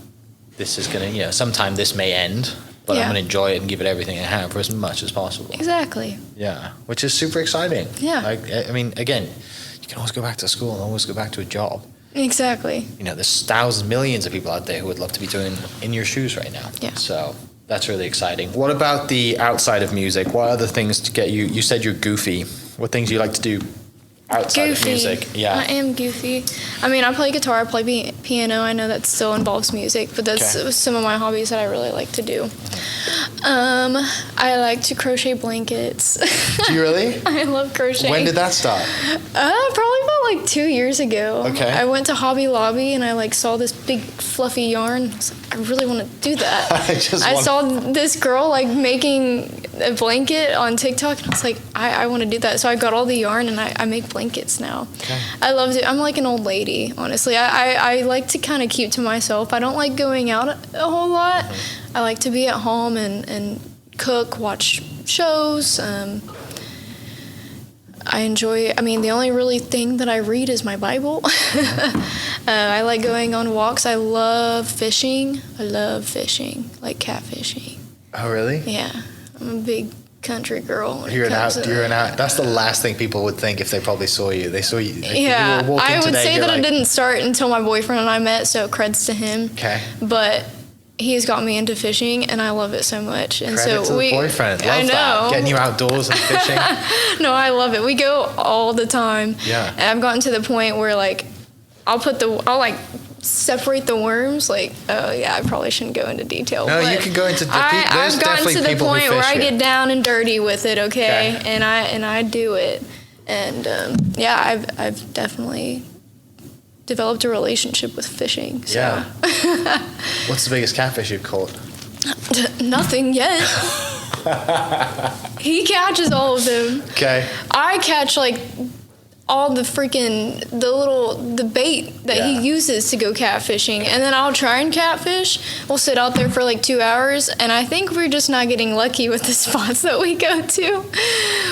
this is going to, sometime this may end, but Yeah. I'm going to enjoy it and give it everything I have for as much as possible. Exactly. Yeah, which is super exciting. Yeah. Like, I mean, again, you can always go back to school and always go back to a job. Exactly. You know, there's thousands, millions of people out there who would love to be doing in your shoes right now. Yeah. So that's really exciting. What about the outside of music? What other things to get you? You said you're goofy. What things do you like to do outside of music? Yeah. I am goofy. I mean, I play guitar, I play piano. I know that still involves music, but that's Okay. some of my hobbies that I really like to do. I like to crochet blankets. Do you really? I love crocheting. When did that start? Probably about like 2 years ago. Okay. I went to Hobby Lobby and I like saw this big fluffy yarn. I was like, I really want to do that. I saw this girl like making a blanket on TikTok and I was like, I want to do that. So I got all the yarn and I make blankets now. Okay. I love it. I'm like an old lady, honestly. I like to kind of keep to myself. I don't like going out a whole lot. I like to be at home and cook, watch shows. I enjoy, the only really thing that I read is my Bible. I like going on walks. I love fishing. Like catfishing. Oh, really? Yeah, I'm a big country girl. You're an out. That's the last thing people would think if they probably saw you. They saw you. Like, Yeah, you were walking I would today, say you're that like, it didn't start until my boyfriend and I met, so creds to him. Okay. But he's got me into fishing, and I love it so much. And Credit to the boyfriend. Love I know. that. Getting you outdoors and fishing. No, I love it. We go all the time. Yeah. And I've gotten to the point where like I'll like separate the worms. Like, oh yeah, I probably shouldn't go into detail. No, but you can go into there's I've gotten definitely to the people who point where fish I here. get down and dirty with it. Okay, Okay. and I do it, and yeah, I've definitely developed a relationship with fishing. So. Yeah. What's the biggest catfish you've caught? Nothing yet. He catches all of them. Okay. I catch like all the bait that Yeah. he uses to go catfishing, and then I'll try and catfish. We'll sit out there for like 2 hours, and I think we're just not getting lucky with the spots that we go to.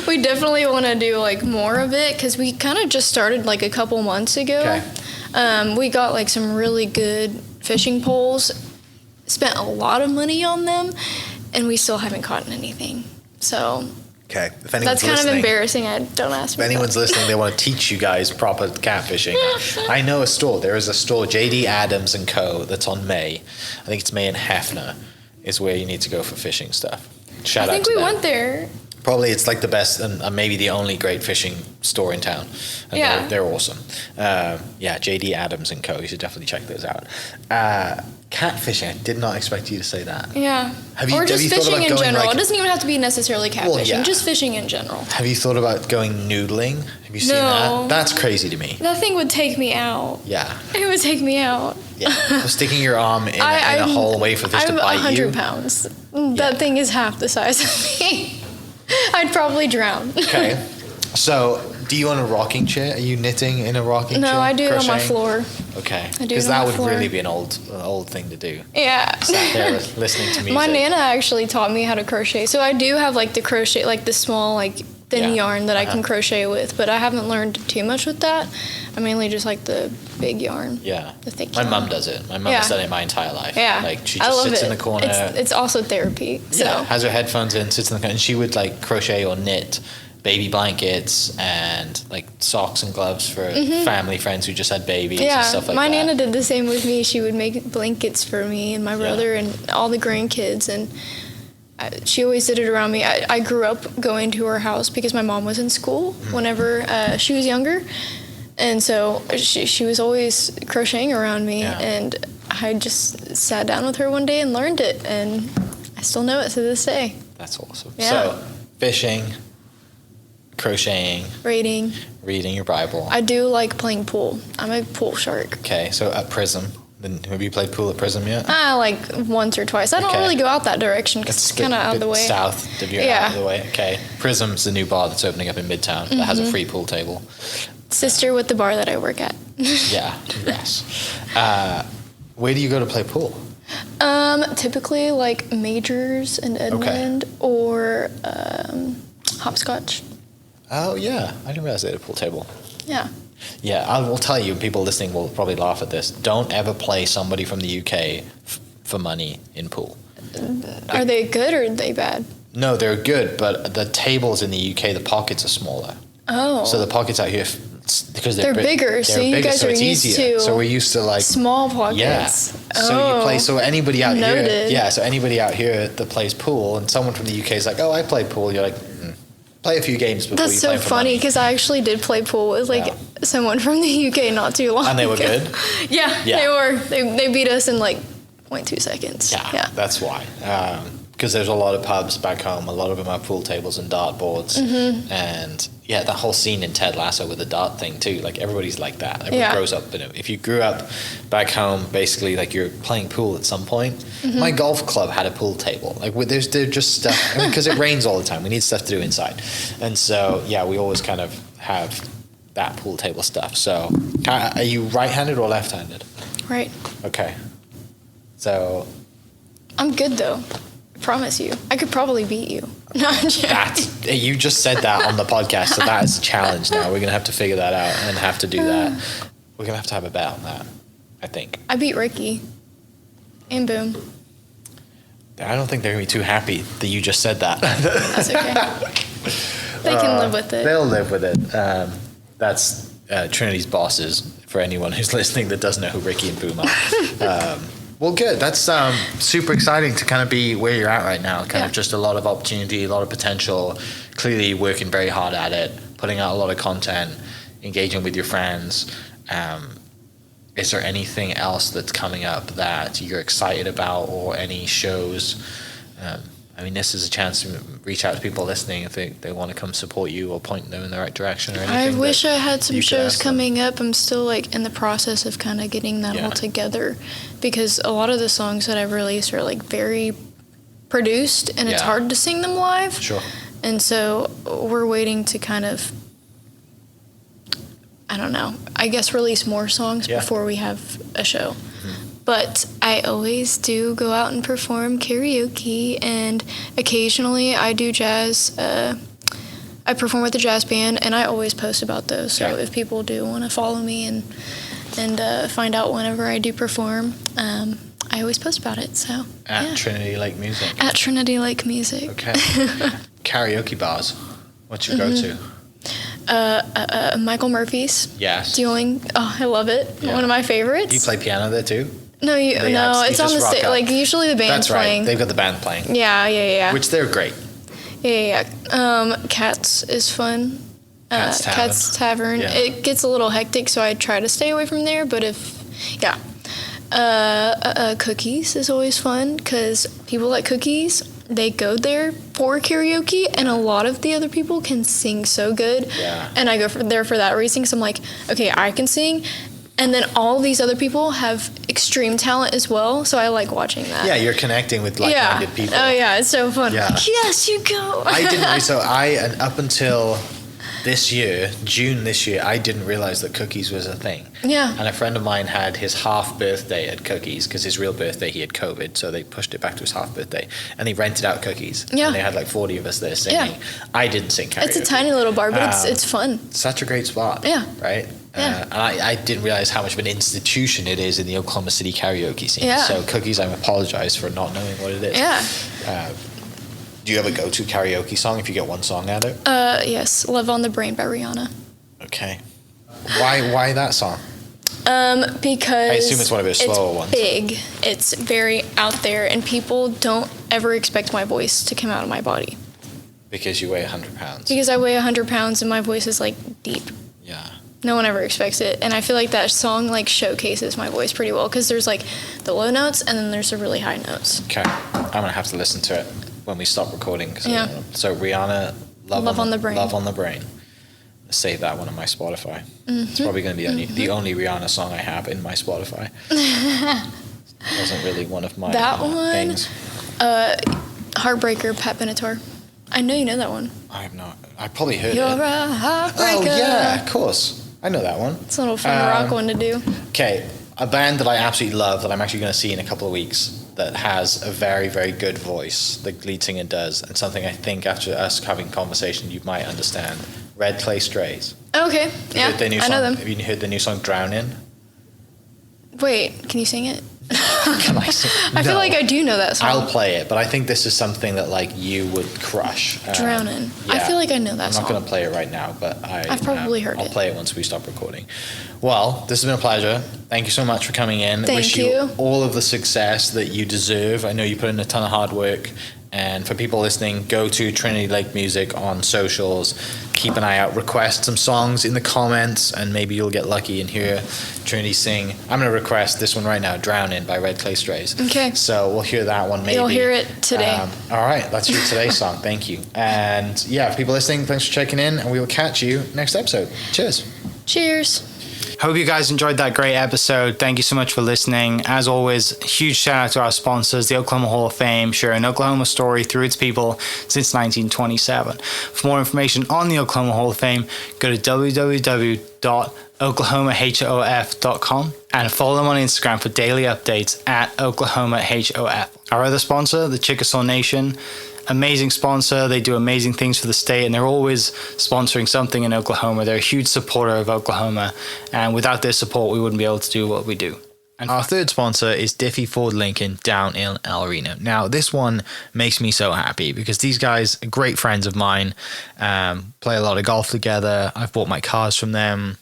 We definitely want to do like more of it because we kind of just started like a couple months ago. Okay. We got like some really good fishing poles, spent a lot of money on them, and we still haven't caught anything. So Okay. If anyone's that's kind listening, of embarrassing. Don't ask if me. anyone's listening, they want to teach you guys proper catfishing. I know a store. There is a store, JD Adams and Co. That's on May. I think it's May and Hefner is where you need to go for fishing stuff. Shout I out think to we them. went there. Probably it's like the best and maybe the only great fishing store in town. And Yeah. they're awesome. Yeah, JD Adams and Co. You should definitely check those out. Catfishing, I did not expect you to say that. Yeah. Have you- or have just you thought fishing about in going, general. like- It doesn't even have to be necessarily catfishing. yeah. Just fishing in general. Have you thought about going noodling? Have you seen No. that? That's crazy to me. That thing would take me out. Yeah. It would take me out. Yeah. So sticking your arm in a hole waiting for fish to I'm bite 100 you. pounds. Yeah. That thing is half the size of me. I'd probably drown. Okay. So, do you own a rocking chair? Are you knitting in a rocking chair? No, I do it on my Crocheting? floor. Okay. I do it Because on that my would floor. really be an old thing to do. Yeah. Sat there listening to music. My Nana actually taught me how to crochet. So I do have like the crochet, like the small, like thin Yeah. yarn that I can Uh-huh. crochet with, but I haven't learned too much with that. I mainly just like the big yarn. Yeah. The thick My yarn. mum does it. My mum has Yeah. done it my entire life. Yeah. Like she I just love sits it. in the corner. It's also therapy. So. Yeah, has her headphones in, sits in the corner, and she would like crochet or knit baby blankets and like socks and gloves for family friends who just had babies and Yeah, stuff like my that. Nana did the same with me. She would make blankets for me and my brother and all the grandkids, and she always did it around me. I grew up going to her house because my mom was in school whenever she was younger, and so she was always crocheting around me, Yeah. and I just sat down with her one day and learned it, and I still know it to this day. That's awesome. Yeah. So, fishing, crocheting, Reading. reading your Bible. I do like playing pool. I'm a pool shark. Okay, so at Prism. Then have you played pool at Prism yet? Like once or twice. I don't Okay. really go out that direction because it's a bit- kind of out of bit the way. South of your Yeah. out of the way. Okay. Prism's the new bar that's opening up in Midtown that has a free pool table. Sister with the bar that I work at. Yeah. Yes. Where do you go to play pool? Typically like Majors in Edmond or Hopscotch. Oh yeah, I didn't realize they had a pool table. Yeah. Yeah, I will tell you, people listening will probably laugh at this. Don't ever play somebody from the UK for money in pool. Are they good or are they bad? No, they're good, but the tables in the UK, the pockets are smaller. Oh. So the pockets out here, because they're bigger, so you guys so are it's used easier. to So we're used to like small pockets. Yeah. So you play. So anybody out here, Noted. yeah. So anybody out here that plays pool, and someone from the UK is like, "Oh, I play pool." You're like, play a few games before That's you so play for funny money. because I actually did play pool with like someone from the UK not too long And they were ago. good? Yeah, Yeah. they were. They beat us in like 0.2 seconds. Yeah, that's why. Because there's a lot of pubs back home. A lot of them have pool tables and dart boards. Mm-hmm. And yeah, that whole scene in Ted Lasso with the dart thing too. Like everybody's like that. Everyone grows up in it. If you grew up back home, basically like you're playing pool at some point. Mm-hmm. My golf club had a pool table. Like there's just stuff because it rains all the time. We need stuff to do inside, and so yeah, we always kind of have that pool table stuff. So are you right-handed or left-handed? Right. Okay. So I'm good though. I promise you. I could probably beat you. No, I'm joking. you just said that on the podcast, so that's a challenge now. We're going to have to figure that out and have to do that. We're going to have a bet on that, I think. I beat Ricky. And boom. I don't think they're going to be too happy that you just said that. That's okay. They can live with it. They'll live with it. That's Trinity's bosses, for anyone who's listening that doesn't know who Ricky and Boom are. Well, good. That's super exciting to kind of be where you're at right now. Kind of just a lot of opportunity, a lot of potential. Clearly working very hard at it, putting out a lot of content, engaging with your friends. Is there anything else that's coming up that you're excited about, or any shows? I mean, this is a chance to reach out to people listening if they want to come support you or point them in the right direction or anything. I wish I had some you could shows ask them. coming up. I'm still like in the process of kind of getting that all together, because a lot of the songs that I've released are like very produced and it's hard to sing them live. Sure. And so we're waiting to kind of, I don't know, I guess release more songs before we have a show. But I always do go out and perform karaoke, and occasionally I do jazz. I perform with a jazz band, and I always post about those. So if people do want to follow me and find out whenever I do perform, I always post about it. So At Trinity Lake Music. At Trinity Lake Music. Okay. Karaoke bars. What's your go-to? Michael Murphy's. Yes. Dueling. Oh, I love it. Yeah. One of my favorites. You play piano there too? No, you it's on the stage. Like usually the band's That's right. playing. They've got the band playing. Yeah. Which they're great. Yeah. Cats is fun. Cat's Tavern. Cat's Tavern. Yeah. It gets a little hectic, so I try to stay away from there. But Cookies is always fun because people like cookies. They go there for karaoke, and a lot of the other people can sing so good. Yeah. And I go there for that reason. So I'm like, okay, I can sing. And then all these other people have extreme talent as well, so I like watching that. Yeah, you're connecting with like-minded people. Oh yeah, it's so fun. Yeah. Yes, you go. I didn't. So up until this year, June this year, I didn't realize that Cookies was a thing. Yeah. And a friend of mine had his half birthday at Cookies because his real birthday he had COVID, so they pushed it back to his half birthday, and he rented out Cookies. Yeah. And they had like 40 of us there singing. Yeah. I didn't sing karaoke. It's a tiny little bar, but it's fun. Such a great spot. Yeah. Right. Yeah. And I didn't realize how much of an institution it is in the Oklahoma City karaoke scene. Yeah. So Cookies, I apologize for not knowing what it is. Yeah. Do you have a go-to karaoke song if you get one song at it? Yes, "Love on the Brain" by Rihanna. Okay. Why that song? Because I assume it's one of her slower ones. It's big. It's very out there, and people don't ever expect my voice to come out of my body. Because you weigh 100 pounds. Because I weigh 100 pounds and my voice is like deep. Yeah. No one ever expects it, and I feel like that song like showcases my voice pretty well because there's like the low notes and then there's the really high notes. Okay. I'm gonna have to listen to it when we stop recording. Yeah. So Rihanna, Love on the Brain. Love on the Brain. Save that one on my Spotify. It's probably going to be the only Rihanna song I have in my Spotify. It wasn't really one of my things. Heartbreaker, Pat Benatar. I know you know that one. I have not. I probably heard You're it. a heartbreaker. Oh yeah, of course. I know that one. It's a little fun rock one to do. Okay, a band that I absolutely love that I'm actually going to see in a couple of weeks that has a very, very good voice, the lead singer does, and something I think after us having conversation you might understand. Red Clay Strays. Okay, Have you yeah, heard their new I know song? them. Have you heard the new song Drownin'? Wait, can you sing it? Can I sing? I feel like I do know that song. I'll play it, but I think this is something that like you would crush. Drowning. Yeah. I feel like I know that song. I'm not going to play it right now, but I've probably heard I'll it. play it once we stop recording. Well, this has been a pleasure. Thank you so much for coming in. Thank Wish you. all of the success that you deserve. I know you put in a ton of hard work. And for people listening, go to Trinity Lake Music on socials. Keep an eye out. Request some songs in the comments, and maybe you'll get lucky and hear Trinity sing. I'm going to request this one right now, Drowning by Red Clay Strays. Okay. So we'll hear that one maybe. You'll hear it today. All right, that's your today's song. Thank you. And yeah, for people listening, thanks for checking in, and we will catch you next episode. Cheers. Cheers. Hope you guys enjoyed that great episode. Thank you so much for listening. As always, huge shout out to our sponsors, the Oklahoma Hall of Fame, sharing Oklahoma story through its people since 1927. For more information on the Oklahoma Hall of Fame, go to www.oklahomahof.com and follow them on Instagram for daily updates at oklahomahof. Our other sponsor, the Chickasaw Nation, amazing sponsor. They do amazing things for the state, and they're always sponsoring something in Oklahoma. They're a huge supporter of Oklahoma, and without their support, we wouldn't be able to do what we do. And our third sponsor is Diffie Ford Lincoln down in El Reno. Now, this one makes me so happy because these guys are great friends of mine, play a lot of golf together. I've bought my cars from them,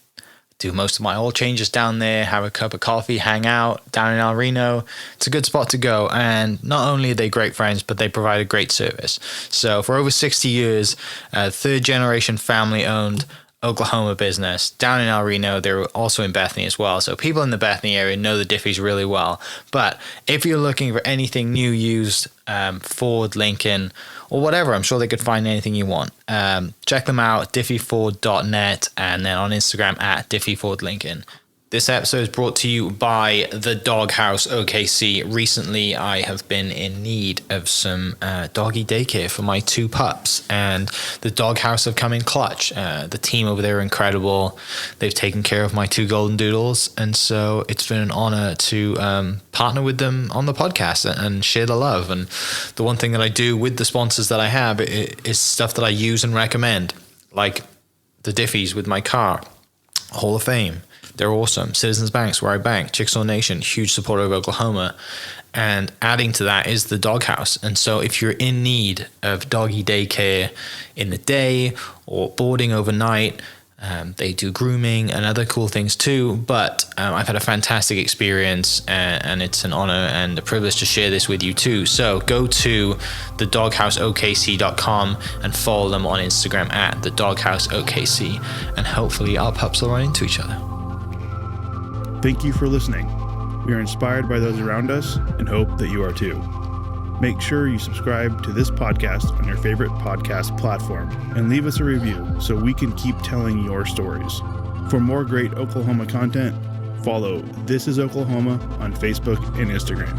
do most of my oil changes down there, have a cup of coffee, hang out down in El Reno. It's a good spot to go. And not only are they great friends, but they provide a great service. So for over 60 years, third generation family owned Oklahoma business down in El Reno. They're also in Bethany as well. So people in the Bethany area know the Diffies really well. But if you're looking for anything new, used, Ford, Lincoln, or whatever, I'm sure they could find anything you want. Check them out, diffieford.net, and then on Instagram at diffiefordlincoln. This episode is brought to you by the Doghouse OKC. Recently, I have been in need of some doggy daycare for my two pups, and the Doghouse have come in clutch. The team over there are incredible. They've taken care of my two golden doodles, and so it's been an honor to partner with them on the podcast and share the love. And the one thing that I do with the sponsors that I have is stuff that I use and recommend, like the Diffies with my car, Hall of Fame. They're awesome. Citizens Banks, where I bank. Chickasaw Nation, huge supporter of Oklahoma. And adding to that is the Doghouse. And so if you're in need of doggy daycare in the day or boarding overnight, they do grooming and other cool things too. But I've had a fantastic experience, and it's an honor and a privilege to share this with you too. So go to thedogHouseOKC.com and follow them on Instagram at thedogHouseOKC. And hopefully our pups will run into each other. Thank you for listening. We are inspired by those around us and hope that you are too. Make sure you subscribe to this podcast on your favorite podcast platform and leave us a review so we can keep telling your stories. For more great Oklahoma content, follow This Is Oklahoma on Facebook and Instagram.